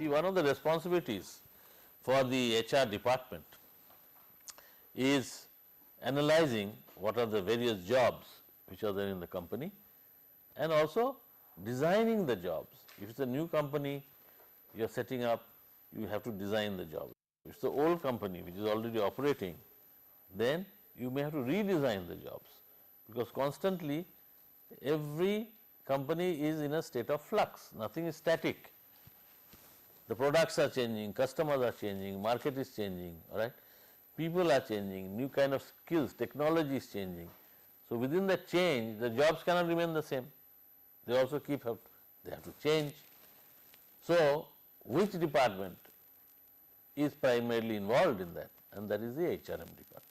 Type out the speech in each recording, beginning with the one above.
See, one of the responsibilities for the HR department is analyzing what are the various jobs which are there in the company and also designing the jobs. If it's a new company you are setting up, you have to design the job. If it's the old company which is already operating, then you may have to redesign the jobs, because constantly every company is in a state of flux, nothing is static. The products are changing, customers are changing, market is changing, all right. People are changing, new kind of skills, technology is changing. So, within the change, the jobs cannot remain the same, they also they have to change. So, which department is primarily involved in that, and that is the HRM department.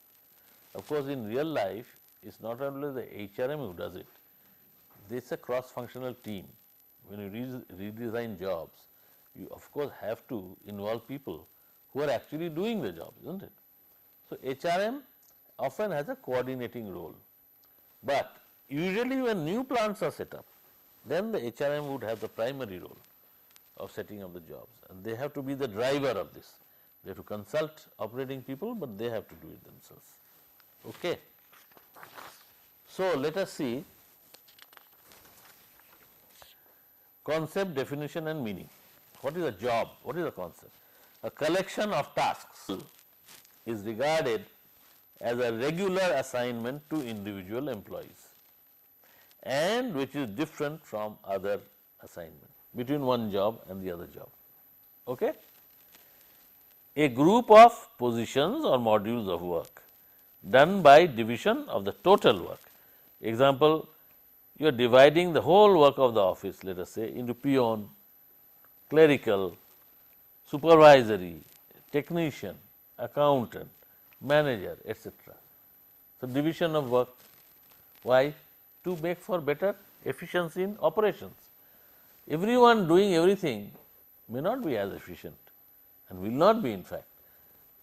Of course, in real life, it is not only the HRM who does it, this is a cross-functional team. When you redesign jobs, you of course have to involve people who are actually doing the job, isn't it? So, HRM often has a coordinating role, but usually when new plants are set up, then the HRM would have the primary role of setting up the jobs, and they have to be the driver of this. They have to consult operating people, but they have to do it themselves. Okay. So, let us see concept, definition and meaning. What is a job? What is a concept? A collection of tasks is regarded as a regular assignment to individual employees and which is different from other assignment between one job and the other job. Okay? A group of positions or modules of work done by division of the total work. Example, you are dividing the whole work of the office, let us say, into peon, clerical, supervisory, technician, accountant, manager, etc. So, division of work. Why? To make for better efficiency in operations. Everyone doing everything may not be as efficient and will not be in fact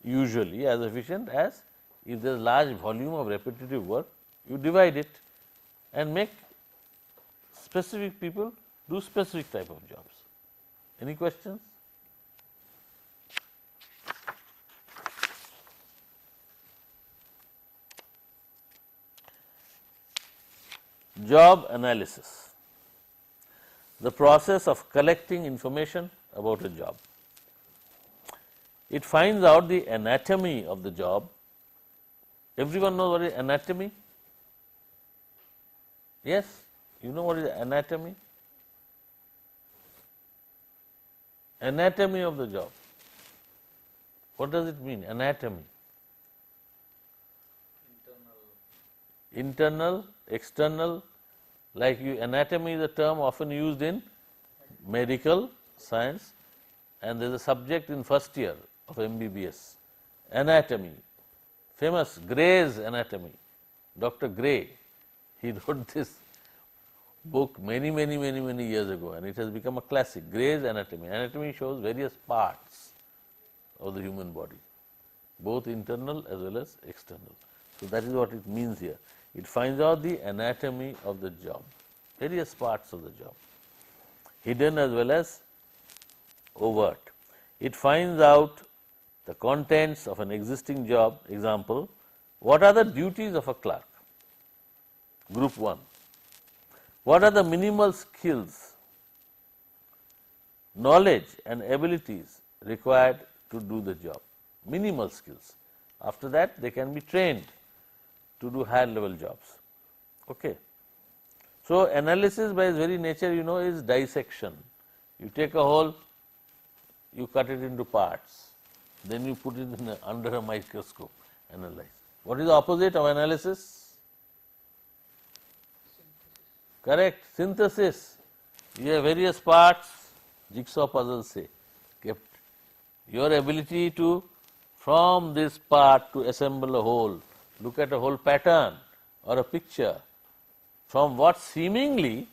usually as efficient as if there is large volume of repetitive work, you divide it and make specific people do specific type of jobs. Any questions? Job analysis, the process of collecting information about a job. It finds out the anatomy of the job. Everyone knows what is anatomy? Yes, you know what is anatomy? Anatomy of the job. What does it mean, anatomy? Internal, external, like anatomy is a term often used in medical science, and there is a subject in first year of MBBS, anatomy, famous Gray's Anatomy. Dr. Gray, he wrote this book many years ago, and it has become a classic, Gray's Anatomy. Anatomy shows various parts of the human body, both internal as well as external. So, that is what it means here. It finds out the anatomy of the job, various parts of the job, hidden as well as overt. It finds out the contents of an existing job. Example, what are the duties of a clerk? Group 1. What are the minimal skills, knowledge and abilities required to do the job? Minimal skills. After that, they can be trained to do higher level jobs. Okay. So, analysis by its very nature, you know, is dissection. You take a whole, you cut it into parts, then you put it in under a microscope, analyze. What is the opposite of analysis? Correct, synthesis. You have various parts, jigsaw puzzle say, kept. Your ability to, from this part to assemble a whole, look at a whole pattern or a picture from what seemingly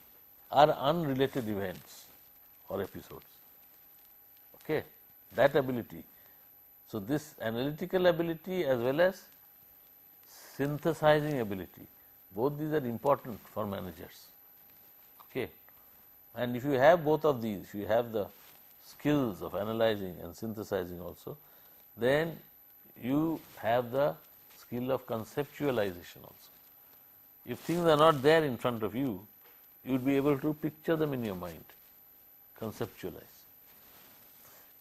are unrelated events or episodes. Okay, that ability. So, this analytical ability as well as synthesizing ability, both these are important for managers. Okay. And if you have both of these, if you have the skills of analyzing and synthesizing also, then you have the skill of conceptualization also. If things are not there in front of you, you would be able to picture them in your mind, conceptualize.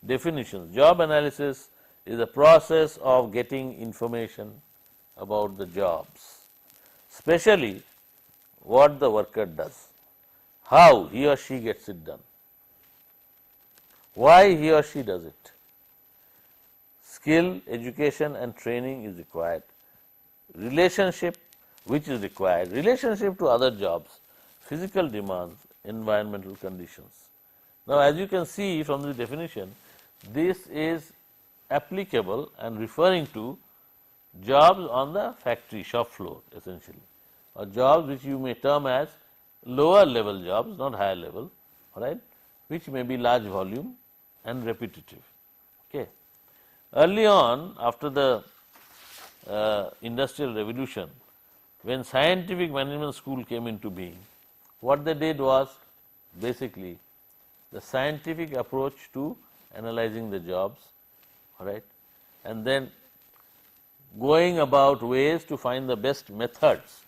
Definitions. Job analysis is a process of getting information about the jobs, especially what the worker does, how he or she gets it done, why he or she does it. Skill, education and training is required. Relationship which is required, relationship to other jobs, physical demands, environmental conditions. Now, as you can see from the definition, this is applicable and referring to jobs on the factory shop floor essentially, or jobs which you may term as lower level jobs, not higher level, all right, which may be large volume and repetitive. Okay. Early on, after the industrial revolution, when scientific management school came into being, what they did was basically the scientific approach to analyzing the jobs, all right, and then going about ways to find the best methods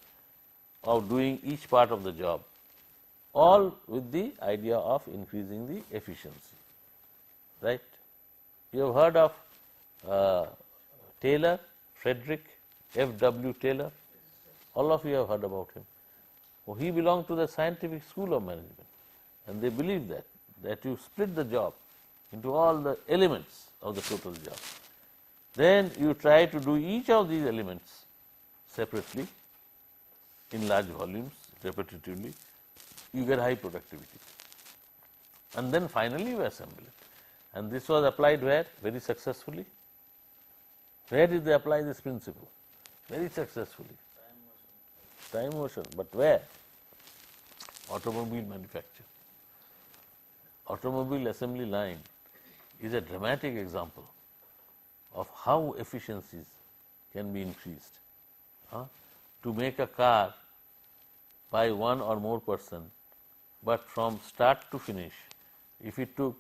of doing each part of the job, all with the idea of increasing the efficiency, right. You have heard of Taylor, Frederick F.W. Taylor, all of you have heard about him. Oh, he belonged to the scientific school of management, and they believe that you split the job into all the elements of the total job. Then you try to do each of these elements separately in large volumes, repetitively, you get high productivity. And then finally you assemble it. And this was applied where? Very successfully. Where did they apply this principle? Very successfully. Time motion. But where? Automobile manufacture. Automobile assembly line is a dramatic example of how efficiencies can be increased. To make a car by one or more person, but from start to finish, if it took,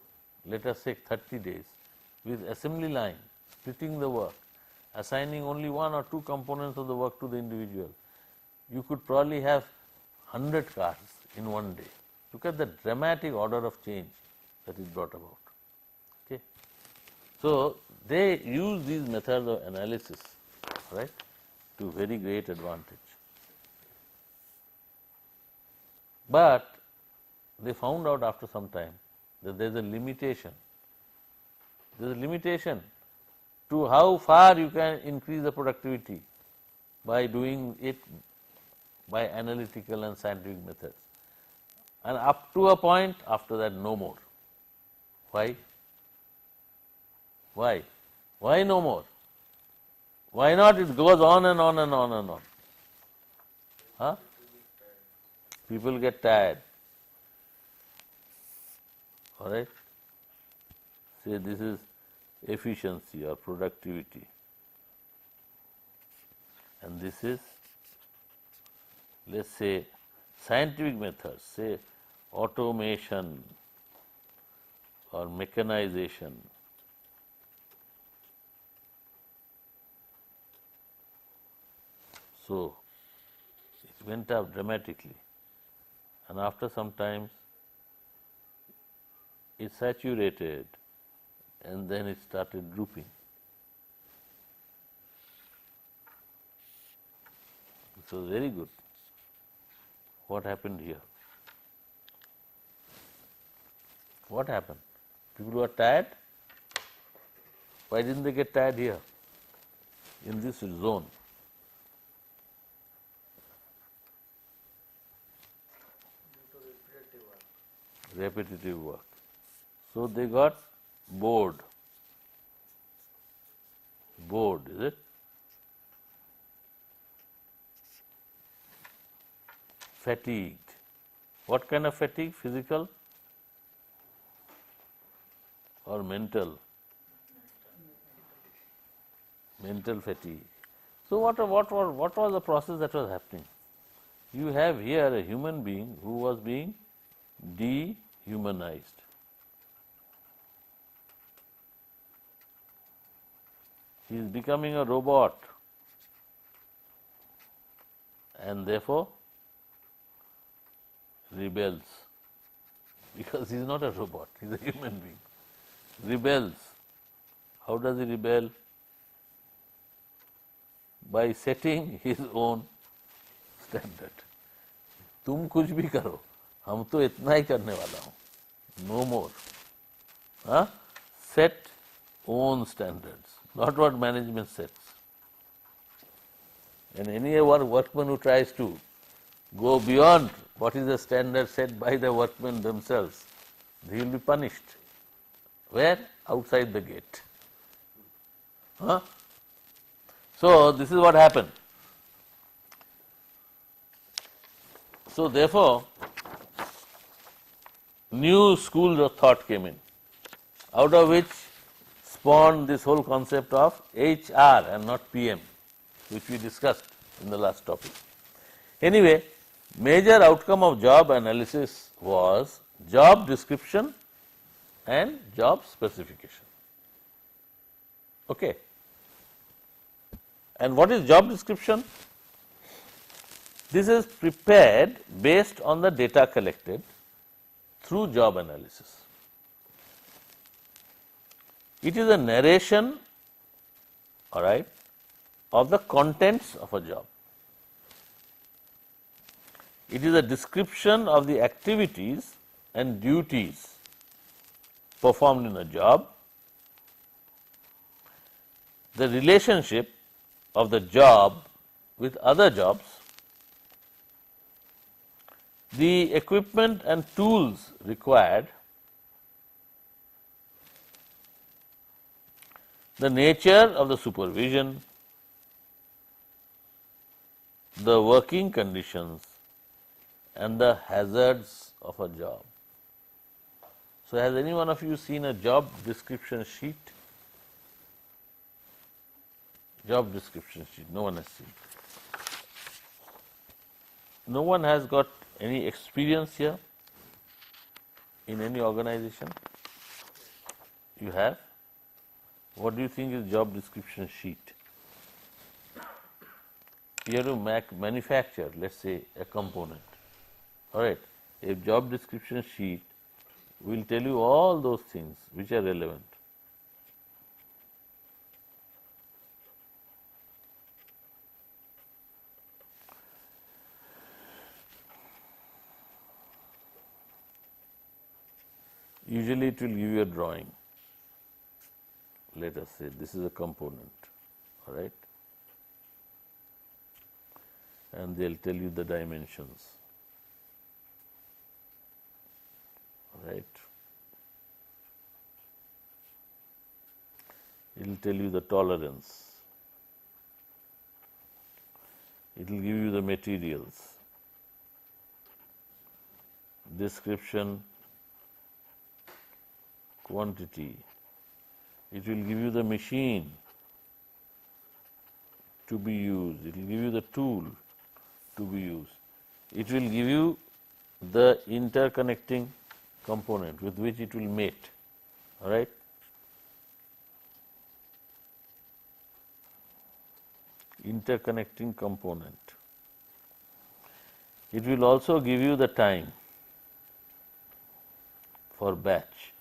let us say, 30 days, with assembly line, splitting the work, assigning only one or two components of the work to the individual, you could probably have 100 cars in one day. Look at the dramatic order of change that is brought about. Okay. So, they use these methods of analysis, right, to very great advantage. But they found out after some time that there is a limitation. There is a limitation to how far you can increase the productivity by doing it by analytical and scientific methods, and up to a point, after that no more. Why? Why? Why no more? Why not? It goes on and on and on and on. Huh? People get tired. All right? Say this is efficiency or productivity, and this is, let us say, scientific methods, say automation or mechanization. So, it went up dramatically, and after some time it saturated, and then it started drooping. It was very good. What happened here? What happened? People were tired. Why didn't they get tired here, in this zone? Repetitive work. So they got bored. Bored, is it? Fatigued. What kind of fatigue? Physical or mental? Mental fatigue. So what was the process that was happening? You have here a human being who was being dehumanized. he is becoming a robot, and therefore rebels, because he is not a robot, he is a human being. Rebels. How does he rebel? By setting his own standard. तुम कुछ भी करो, हम तो इतना ही करने वाला हूँ. No more. Set own standards, not what management sets. And any workman who tries to go beyond what is the standard set by the workmen themselves, he will be punished. Where? Outside the gate. So, this is what happened. So, therefore, new schools of thought came in, out of which spawned this whole concept of HR and not PM, which we discussed in the last topic. Anyway, major outcome of job analysis was job description and job specification. Okay. And what is job description? This is prepared based on the data collected through job analysis. It is a narration, all right, of the contents of a job. It is a description of the activities and duties performed in a job, the relationship of the job with other jobs, the equipment and tools required, the nature of the supervision, the working conditions, and the hazards of a job. So, has any one of you seen a job description sheet? Job description sheet, no one has seen. No one has got any experience here in any organization? You have? What do you think is job description sheet? You have to manufacture, let's say, a component. All right. A job description sheet will tell you all those things which are relevant. Usually it will give you a drawing. Let us say this is a component, all right, and they will tell you the dimensions, all right. It will tell you the tolerance, it will give you the materials, description, quantity, it will give you the machine to be used, it will give you the tool to be used, it will give you the interconnecting component with which it will mate, all right. Interconnecting component. It will also give you the time for batch,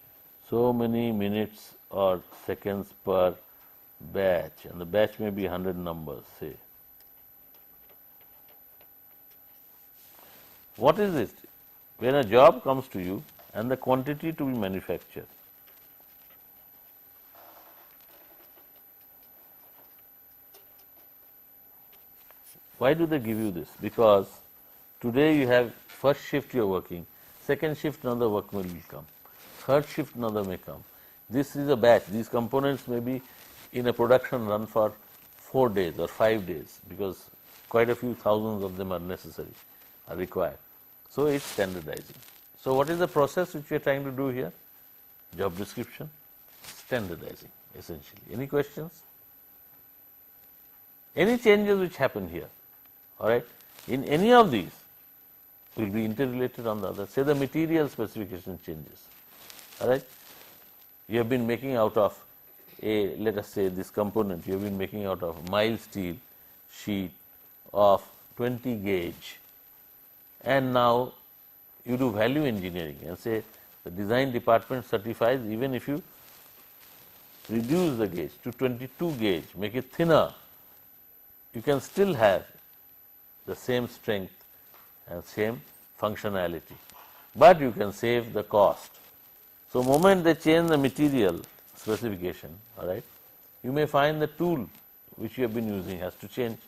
so many minutes or seconds per batch, and the batch may be 100 numbers, say. What is it? When a job comes to you and the quantity to be manufactured, why do they give you this? Because today you have first shift you are working, second shift another workman will come, third shift another may come. This is a batch. These components may be in a production run for 4 days or 5 days, because quite a few thousands of them are necessary, are required. So, it is standardizing. So, what is the process which we are trying to do here? Job description, standardizing essentially. Any questions? Any changes which happen here, all right, in any of these will be interrelated on the other. Say the material specification changes, all right. You have been making out of let us say this component you have been making out of mild steel sheet of 20 gauge, and now you do value engineering and say the design department certifies even if you reduce the gauge to 22 gauge, make it thinner, you can still have the same strength and same functionality, but you can save the cost. So, moment they change the material specification, all right, you may find the tool which you have been using has to change.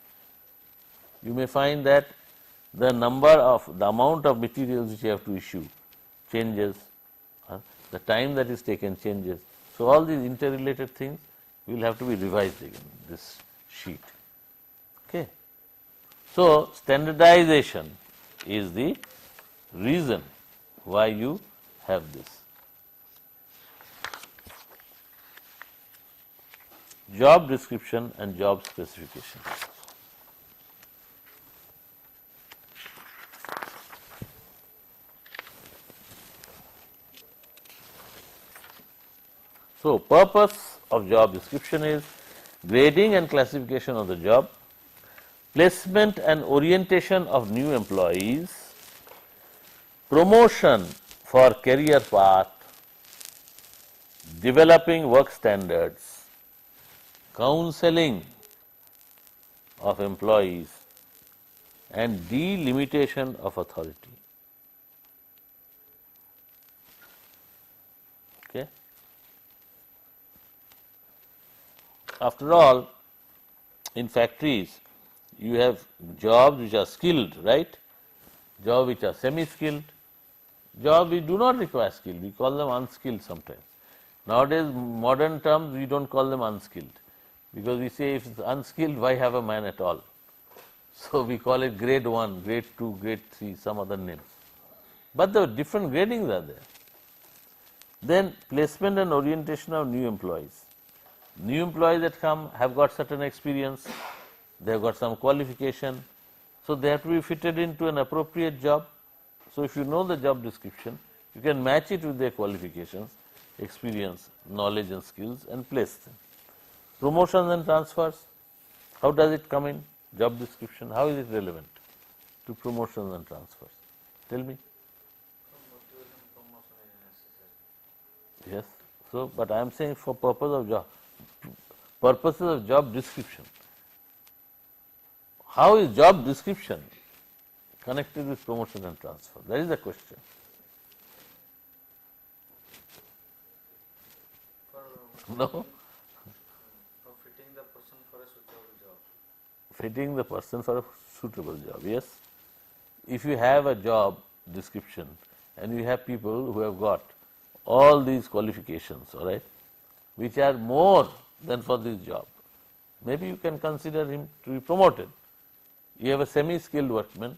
You may find that the amount of materials which you have to issue changes, the time that is taken changes. So, all these interrelated things will have to be revised again this sheet. Okay. So, standardization is the reason why you have this. Job description and job specification. So, purpose of job description is grading and classification of the job, placement and orientation of new employees, promotion for career path, developing work standards, counseling of employees, and delimitation of authority. Okay. After all, in factories, you have jobs which are skilled, right? Jobs which are semi-skilled, jobs which do not require skill, we call them unskilled sometimes. Nowadays, modern terms, we don't call them unskilled, because we say if it's unskilled, why have a man at all? So, we call it grade 1, grade 2, grade 3, some other names. But the different gradings are there. Then placement and orientation of new employees. New employees that come have got certain experience, they have got some qualification, so they have to be fitted into an appropriate job. So, if you know the job description, you can match it with their qualifications, experience, knowledge and skills and place them. Promotions and transfers, how does it come in? Job description, how is it relevant to promotions and transfers? Tell me. Yes. So, but I am saying for purposes of job description. How is job description connected with promotion and transfer? That is the question. No? For fitting the person for a suitable job. Fitting the person for a suitable job, yes. If you have a job description and you have people who have got all these qualifications, all right, which are more than for this job, maybe you can consider him to be promoted. You have a semi-skilled workman,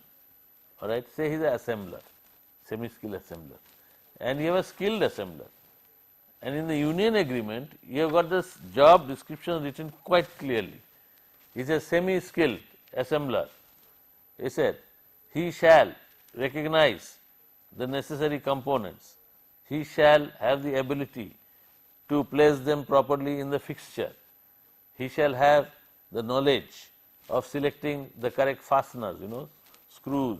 all right, say he is an assembler, semi-skilled assembler, and you have a skilled assembler. And in the union agreement, you have got this job description written quite clearly. He is a semi-skilled assembler. He said, he shall recognize the necessary components. He shall have the ability to place them properly in the fixture. He shall have the knowledge of selecting the correct fasteners, screws,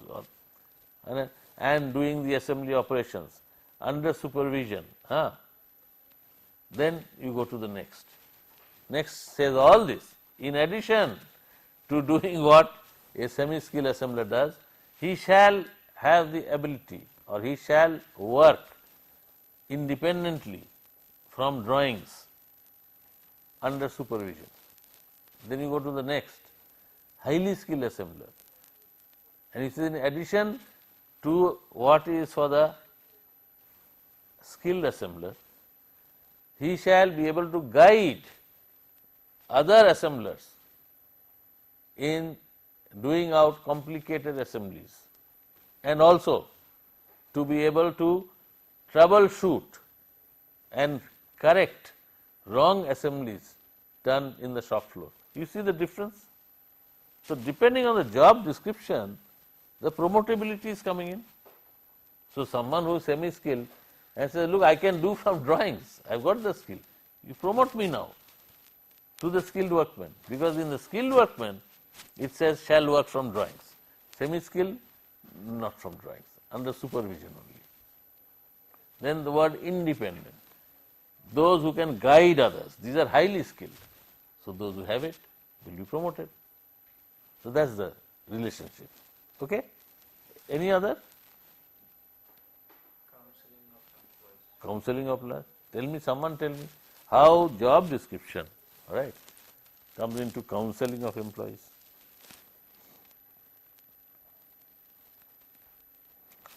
and doing the assembly operations under supervision. Then you go to the next. Next says all this. In addition to doing what a semi-skilled assembler does, he shall have the ability or he shall work independently from drawings under supervision. Then you go to the next, highly skilled assembler. And it is in addition to what is for the skilled assembler, he shall be able to guide other assemblers in doing out complicated assemblies, and also to be able to troubleshoot and correct wrong assemblies done in the shop floor. You see the difference? So, depending on the job description, the promotability is coming in. So, someone who is semi-skilled and says, look, I can do from drawings, I have got the skill, you promote me now. to the skilled workman, because in the skilled workman it says shall work from drawings, semi-skilled not from drawings, under supervision only. Then the word independent, those who can guide others, these are highly skilled. So those who have it will be promoted. So that's the relationship. Okay? Any other? Counseling of employees. Tell me, someone tell me how job description, all right, comes into counseling of employees.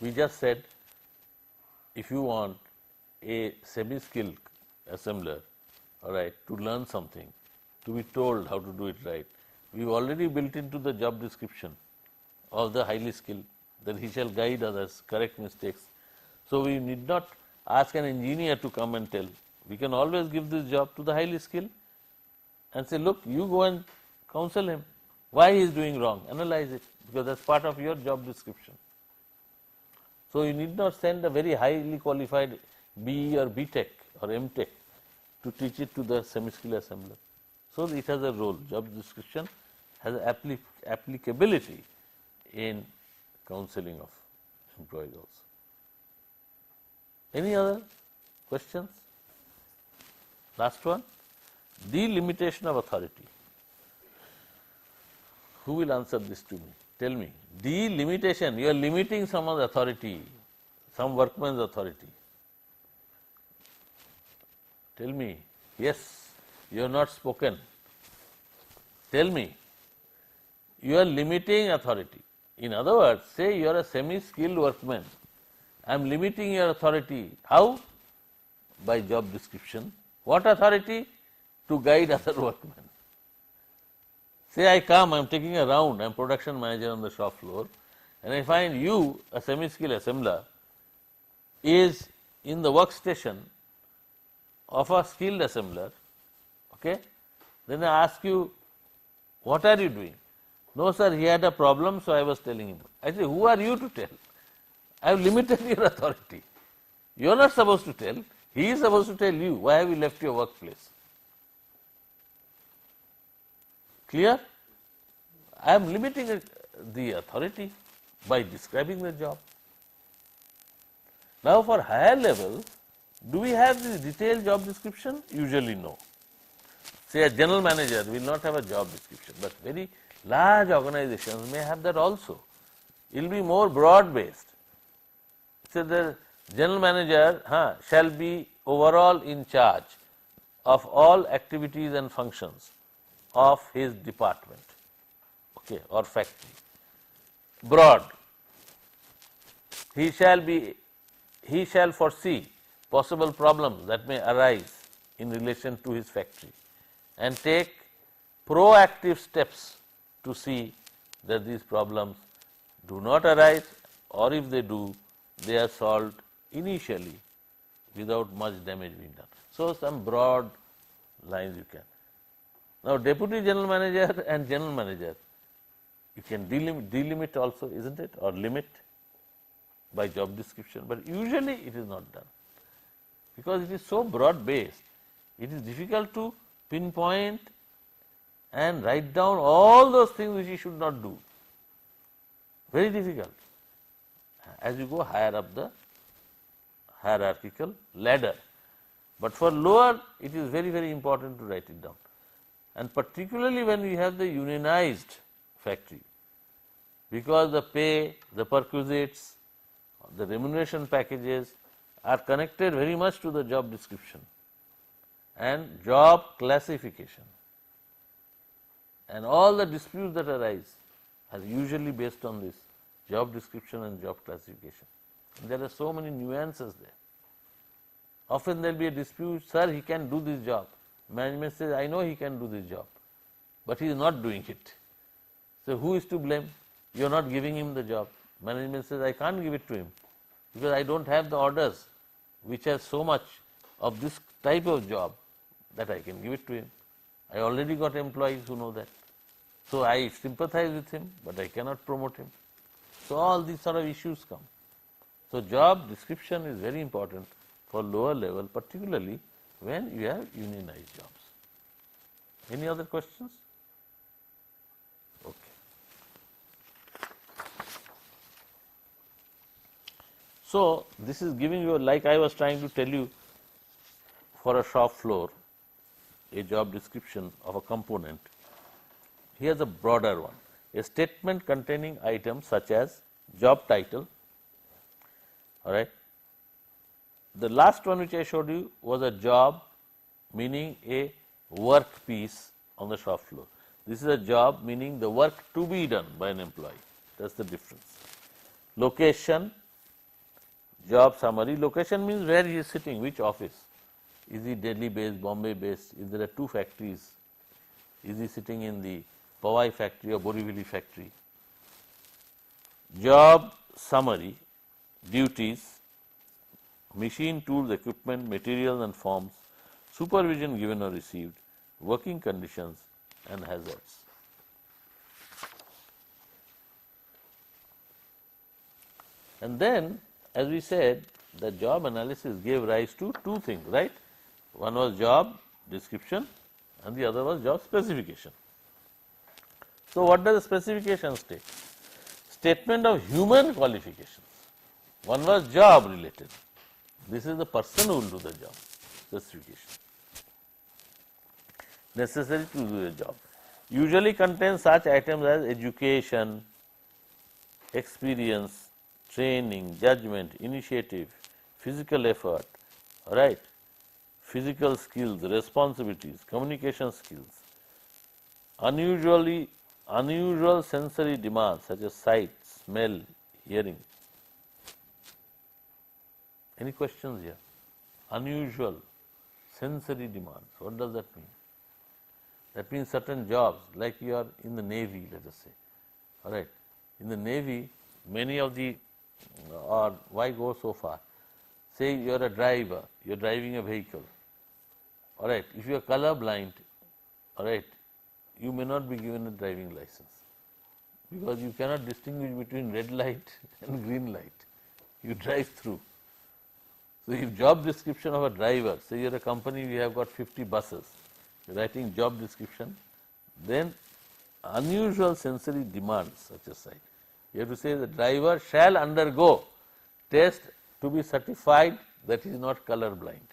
We just said if you want a semi-skilled assembler, all right, to learn something, to be told how to do it right, we've already built into the job description of the highly skilled that he shall guide others, correct mistakes. So we need not ask an engineer to come and tell. We can always give this job to the highly skilled and say, look, you go and counsel him. Why he is doing wrong? Analyze it, because that's part of your job description. So you need not send a very highly qualified BE or BTech or MTech to teach it to the semi-skilled assembler. So it has a role. Job description has applicability in counseling of employees also. Any other questions? Last one, delimitation of authority. Who will answer this to me? Tell me. Delimitation, you are limiting someone's authority, some workman's authority. Tell me. Yes, you have not spoken. Tell me. You are limiting authority. In other words, say you are a semi-skilled workman. I am limiting your authority. How? By job description. What authority? To guide other workmen. Say I come, I am taking a round, I am production manager on the shop floor, and I find you, a semi-skilled assembler, is in the workstation of a skilled assembler, okay? Then I ask you, what are you doing? No sir, he had a problem, so I was telling him. I say, who are you to tell? I have limited your authority. You are not supposed to tell, he is supposed to tell you, why have you left your workplace? Clear? I am limiting the authority by describing the job. Now for higher level, do we have this detailed job description? Usually no. Say a general manager will not have a job description, but very large organizations may have that also. It will be more broad based. So the general manager shall be overall in charge of all activities and functions of his department, okay, or factory. Broad. He shall foresee possible problems that may arise in relation to his factory and take proactive steps to see that these problems do not arise, or if they do, they are solved initially without much damage being done. So some broad lines you can. Now deputy general manager and general manager, you can delimit also, isn't it, or limit by job description, but usually it is not done because it is so broad based. It is difficult to pinpoint and write down all those things which you should not do. Very difficult as you go higher up the hierarchical ladder. But for lower, it is very, very important to write it down. And particularly when we have the unionized factory, because the pay, the perquisites, the remuneration packages are connected very much to the job description and job classification. And all the disputes that arise are usually based on this job description and job classification. And there are so many nuances there. Often there will be a dispute, sir, he can do this job. Management says, I know he can do this job, but he is not doing it. So who is to blame? You are not giving him the job. Management says, I can't give it to him because I don't have the orders which has so much of this type of job that I can give it to him. I already got employees who know that. So I sympathize with him, but I cannot promote him. So all these sort of issues come. So job description is very important for lower level, particularly when you have unionized jobs. Any other questions? Okay. So, this is giving you, like I was trying to tell you, for a shop floor, a job description of a component. Here is a broader one, a statement containing items such as job title, all right. The last one which I showed you was a job, meaning a work piece on the shop floor. This is a job, meaning the work to be done by an employee. That is the difference. Location, job summary. Location means where he is sitting, which office. Is he Delhi based, Bombay based? If there are two factories, is he sitting in the Powai factory or Borivali factory? Job summary, duties, machine, tools, equipment, materials and forms, supervision given or received, working conditions and hazards. And then, as we said, the job analysis gave rise to two things, right? One was job description and the other was job specification. So, what does the specification state? Statement of human qualifications. One was job related. This is the person who will do the job, specification. Necessary to do the job. Usually contains such items as education, experience, training, judgment, initiative, physical effort, right, physical skills, responsibilities, communication skills, unusual sensory demands such as sight, smell, hearing. Any questions here? Unusual sensory demands, what does that mean? That means certain jobs, like you are in the Navy, let us say, all right. In the Navy, many of the, or why go so far? Say you are a driver, you are driving a vehicle, all right. If you are color blind, all right, you may not be given a driving license, because you cannot distinguish between red light and green light. You drive through. So, if job description of a driver, say you are a company, we have got 50 buses, writing job description, then unusual sensory demands such as sight. You have to say the driver shall undergo test to be certified that he is not color blind.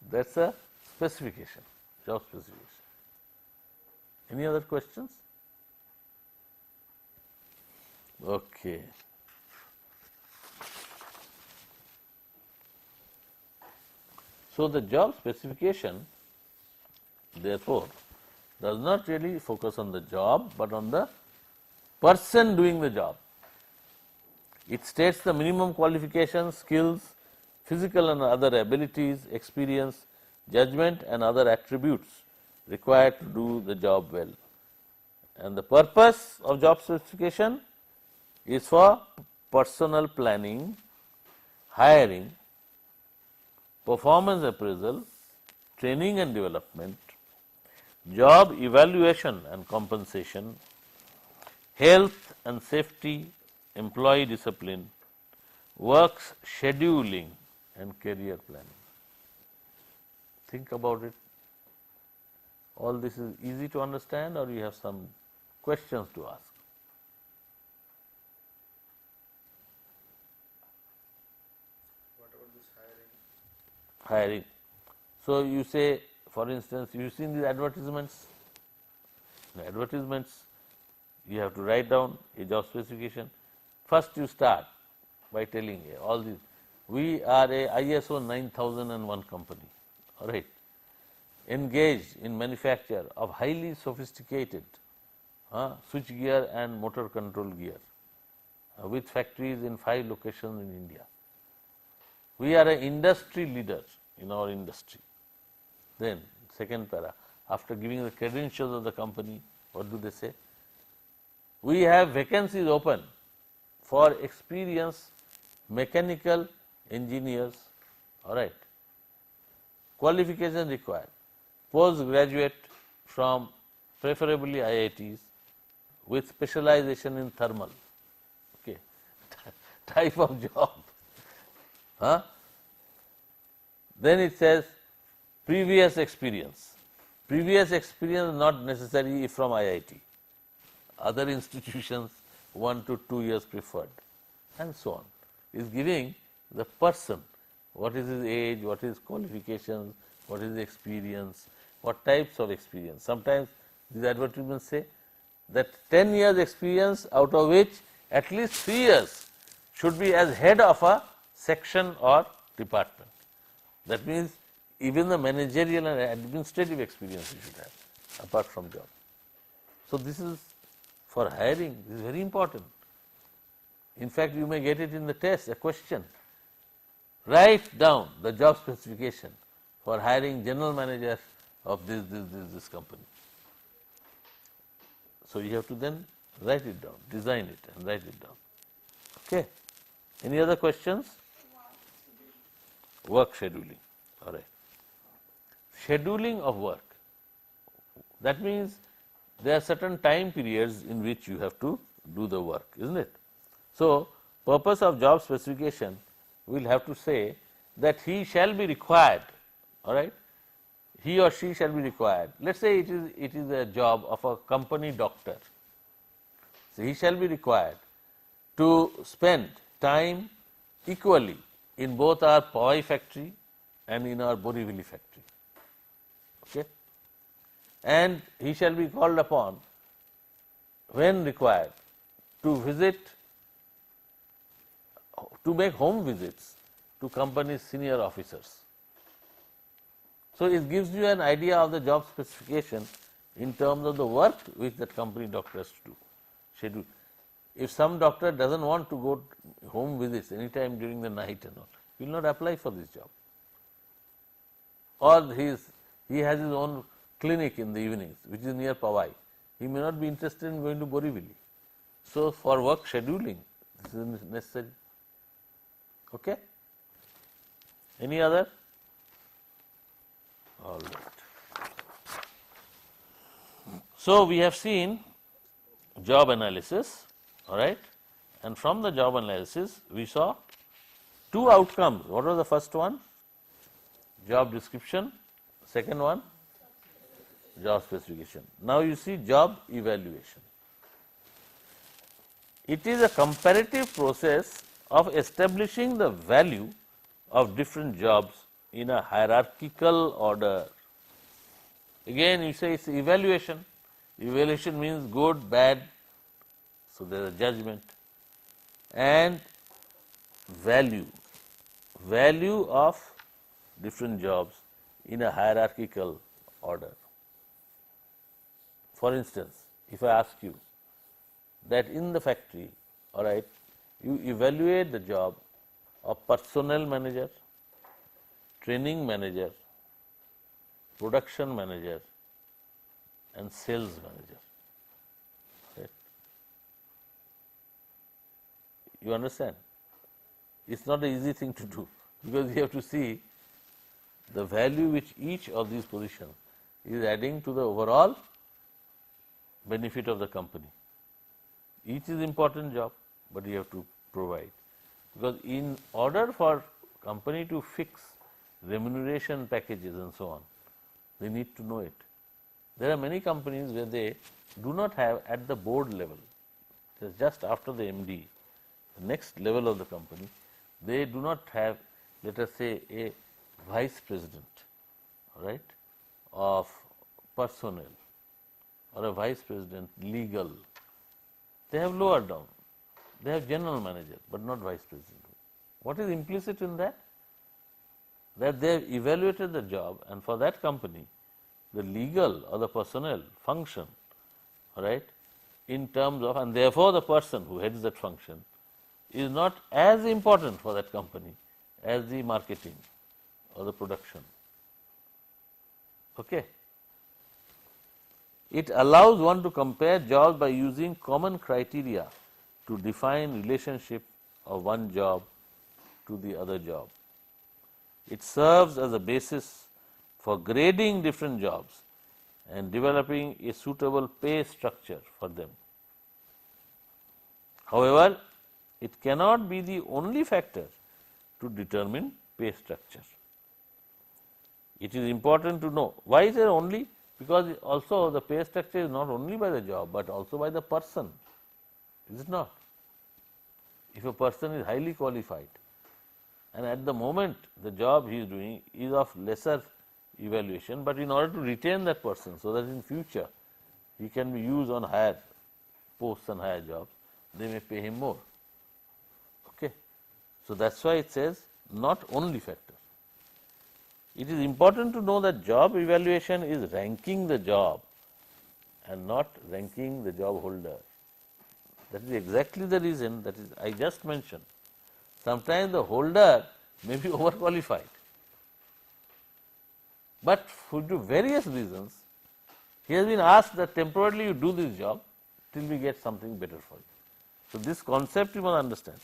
That is a specification, job specification. Any other questions? Okay. So, the job specification therefore does not really focus on the job, but on the person doing the job. It states the minimum qualifications, skills, physical and other abilities, experience, judgment and other attributes required to do the job well. And the purpose of job specification is for personnel planning, hiring, performance appraisal, training and development, job evaluation and compensation, health and safety, employee discipline, works scheduling and career planning. Think about it. All this is easy to understand, or you have some questions to ask? What about this hiring? Hiring. So, you say, for instance, you have seen these advertisements. The advertisements, you have to write down a job specification. First, you start by telling all these. We are a ISO 9001 company, all right, engaged in manufacture of highly sophisticated switch gear and motor control gear with factories in 5 locations in India. We are an industry leader in our industry. Then second para, after giving the credentials of the company, what do they say? We have vacancies open for experienced mechanical engineers, all right. Qualification required, postgraduate from preferably IITs with specialization in thermal, okay, type of job. Then it says previous experience previous experience not necessarily from IIT, other institutions 1 to 2 years preferred, and so on. Is giving the person what is his age, what is qualifications, what is the experience, what types of experience. Sometimes these advertisements say that 10 years experience, out of which at least 3 years should be as head of a section or department. That means even the managerial and administrative experience you should have apart from job. So, this is for hiring, this is very important. In fact, you may get it in the test, a question. Write down the job specification for hiring general manager of this company. So, you have to then write it down, design it and write it down. Okay. Any other questions? Work scheduling. All right. Scheduling of work. That means there are certain time periods in which you have to do the work, isn't it? So, purpose of job specification will have to say that he shall be required, all right, he or she shall be required. Let us say it is a job of a company doctor. So, he shall be required to spend time equally in both our Powai factory and in our Borivali factory. Okay. And he shall be called upon when required to visit, to make home visits to company's senior officers. So, it gives you an idea of the job specification in terms of the work which that company doctor has to do, schedule. If some doctor does not want to go home visits any time during the night and all, he will not apply for this job. Or he has his own clinic in the evenings, which is near Powai. He may not be interested in going to Borivali. So, for work scheduling, this is necessary. Okay? Any other? All right. So, we have seen job analysis, all right, and from the job analysis we saw two outcomes. What was the first one? Job description. Second one, job specification. Now, you see job evaluation. It is a comparative process of establishing the value of different jobs in a hierarchical order. Again, you say it is evaluation. Evaluation means good, bad. So, there is a judgment and value of different jobs in a hierarchical order. For instance, if I ask you that in the factory, all right, you evaluate the job of personnel manager, training manager, production manager and sales manager. Right? You understand? It is not an easy thing to do, because you have to see the value which each of these positions is adding to the overall benefit of the company. Each is important job, but you have to provide, because in order for company to fix remuneration packages and so on, they need to know it. There are many companies where they do not have at the board level, it is just after the MD, the next level of the company, they do not have, let us say, a vice president, all right, of personnel or a vice president legal. They have lower down, they have general manager, but not vice president. What is implicit in that? That they have evaluated the job, and for that company the legal or the personnel function, all right, in terms of, and therefore the person who heads that function is not as important for that company as the marketing or the production. Okay. It allows one to compare jobs by using common criteria to define relationship of one job to the other job. It serves as a basis for grading different jobs and developing a suitable pay structure for them. However, it cannot be the only factor to determine pay structure. It is important to know. Why is there only? because also the pay structure is not only by the job, but also by the person, is it not? If a person is highly qualified and at the moment the job he is doing is of lesser evaluation, but in order to retain that person so that in future he can be used on higher posts and higher jobs, they may pay him more. Okay. So, that is why it says not only factor. It is important to know that job evaluation is ranking the job and not ranking the job holder. That is exactly the reason that is I just mentioned. Sometimes the holder may be overqualified, but for various reasons he has been asked that temporarily you do this job till we get something better for you. So, this concept you must understand.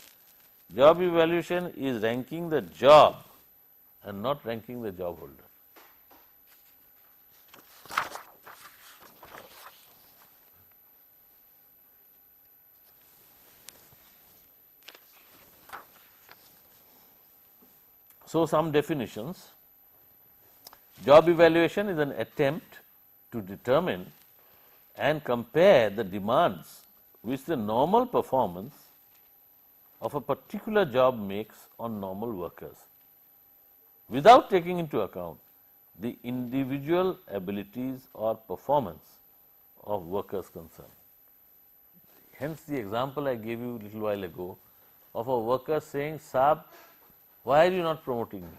Job evaluation is ranking the job and not ranking the job holder. So, some definitions. Job evaluation is an attempt to determine and compare the demands which the normal performance of a particular job makes on normal workers, without taking into account the individual abilities or performance of workers concerned. Hence, the example I gave you a little while ago of a worker saying, "Saab, why are you not promoting me?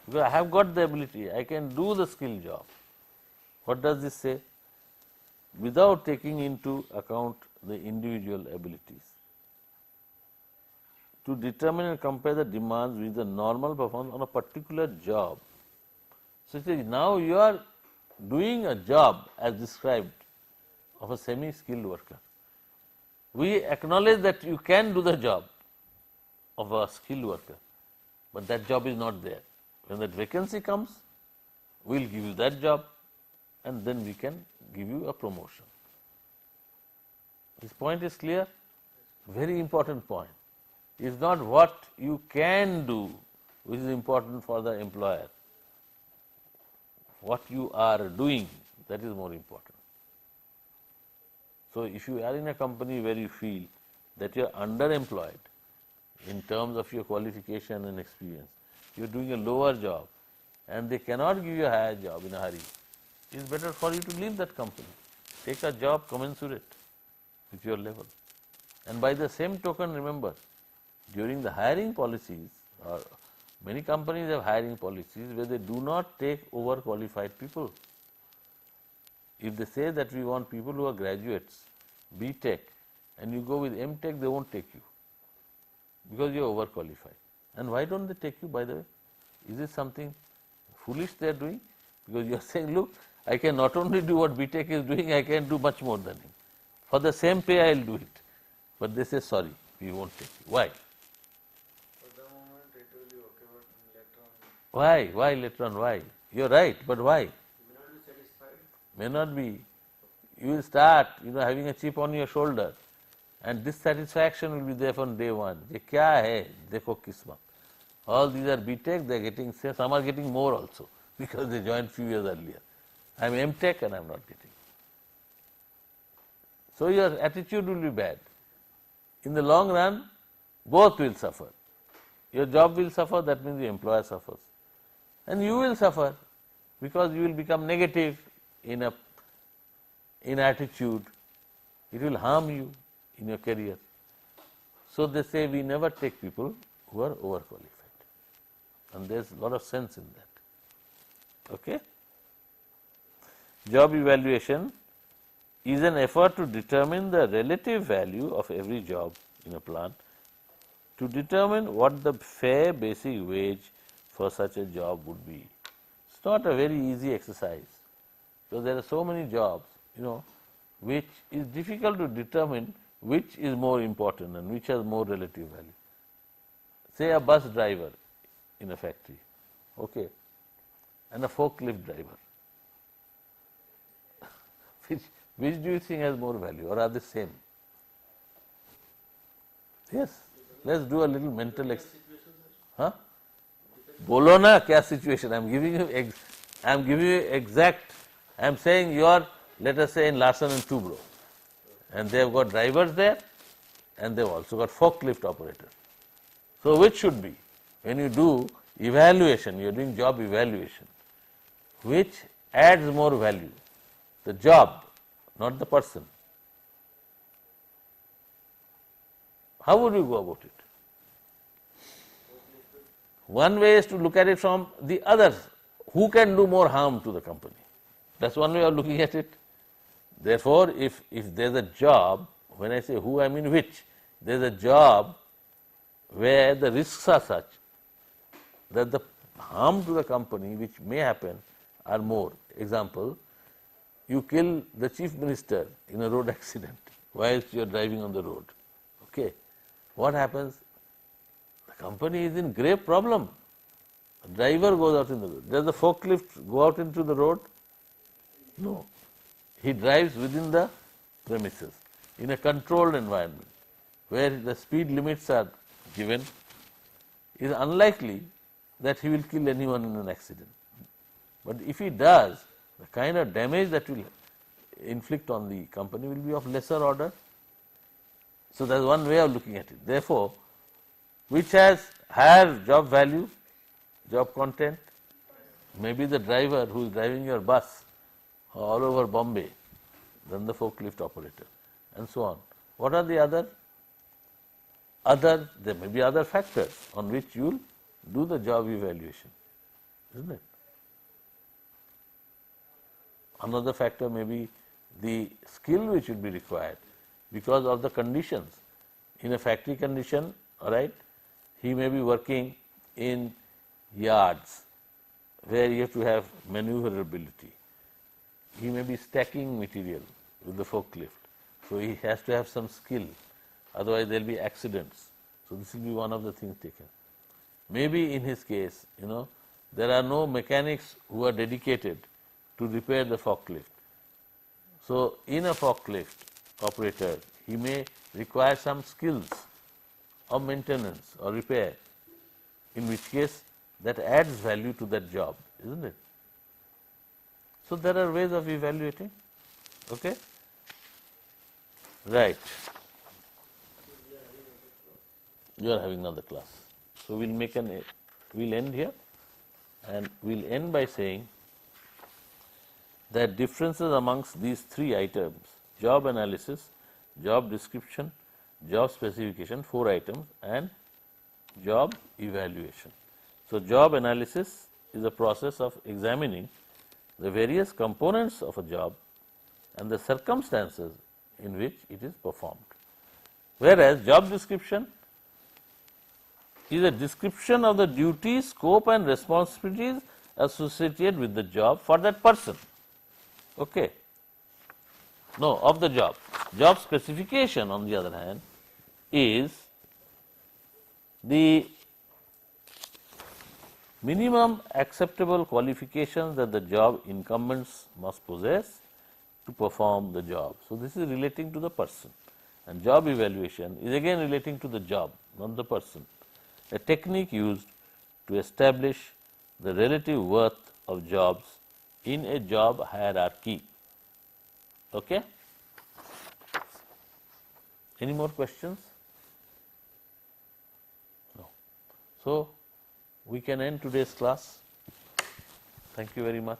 Because I have got the ability, I can do the skill job." What does this say? Without taking into account the individual abilities. To determine and compare the demands with the normal performance on a particular job. So, now you are doing a job as described of a semi-skilled worker. We acknowledge that you can do the job of a skilled worker, but that job is not there. When that vacancy comes, we will give you that job and then we can give you a promotion. This point is clear? Very important point. It is not what you can do which is important for the employer. What you are doing, that is more important. So, if you are in a company where you feel that you are underemployed in terms of your qualification and experience, you are doing a lower job and they cannot give you a higher job in a hurry, it is better for you to leave that company. Take a job commensurate with your level. And by the same token, remember, during the hiring policies, or many companies have hiring policies where they do not take overqualified people. If they say that we want people who are graduates, B.Tech, and you go with M.Tech, they won't take you because you are overqualified. And why don't they take you, by the way? Is it something foolish they are doing? Because you are saying, look, I can not only do what B.Tech is doing, I can do much more than him. For the same pay, I will do it. But they say, sorry, we won't take you. Why? For the moment it will be okay, but later on. Why? Why later on? Why? You are right, but why? You may not be satisfied. May not be. You will start, having a chip on your shoulder, and dissatisfaction will be there from day one. ये क्या है? देखो किस्मत. All these are B.Tech, they are getting, some are getting more also because they joined few years earlier. I am M.Tech and I am not getting. So your attitude will be bad. In the long run, both will suffer. Your job will suffer, that means the employer suffers. And you will suffer because you will become negative in attitude. It will harm you in your career. So they say we never take people who are overqualified. And there is a lot of sense in that. Okay? Job evaluation is an effort to determine the relative value of every job in a plant, to determine what the fair basic wage for such a job would be. It is not a very easy exercise, because there are so many jobs, which is difficult to determine which is more important and which has more relative value. Say a bus driver in a factory, okay, and a forklift driver. Which do you think has more value, or are they same? Yes, let us do a little mental exercise. Huh? बोलो ना क्या situation? I am giving you exact I am saying you are, let us say, in Larsen and Toubro, and they have got drivers there, and they have also got forklift operators. So, which should be? When you do evaluation, you are doing job evaluation, which adds more value? The job, not the person. How would you go about it? One way is to look at it from the others. Who can do more harm to the company? That's one way of looking at it. Therefore, if there is a job, when I say who, I mean which, there is a job where the risks are such that the harm to the company which may happen are more. Example, you kill the chief minister in a road accident whilst you are driving on the road. Okay. What happens? The company is in grave problem. The driver goes out in the road. Does the forklift go out into the road? No. He drives within the premises in a controlled environment where the speed limits are given. It is unlikely that he will kill anyone in an accident. But if he does, the kind of damage that will inflict on the company will be of lesser order. So, that is one way of looking at it. Therefore, which has higher job value, job content? Maybe the driver who is driving your bus all over Bombay than the forklift operator, and so on. What are the other? There may be other factors on which you will do the job evaluation, isn't it? Another factor may be the skill which will be required because of the conditions. In a factory condition, all right, he may be working in yards where you have to have maneuverability. He may be stacking material with the forklift. So, he has to have some skill, otherwise there will be accidents. So, this will be one of the things taken. Maybe in his case, there are no mechanics who are dedicated to repair the forklift. So, in a forklift operator, he may require some skills of maintenance or repair, in which case that adds value to that job, isn't it? So, there are ways of evaluating, okay? Right. You are having another class. So, we will end here, and we will end by saying that differences amongst these three items, job analysis, job description, job specification, 4 items, and job evaluation. So, job analysis is a process of examining the various components of a job and the circumstances in which it is performed. Whereas, job description is a description of the duties, scope and responsibilities associated with the job for that person. Okay. No, of the job. Job specification, on the other hand, is the minimum acceptable qualifications that the job incumbents must possess to perform the job. So, this is relating to the person, and job evaluation is again relating to the job, not the person, a technique used to establish the relative worth of jobs in a job hierarchy. Okay? Any more questions? No. So, we can end today's class. Thank you very much.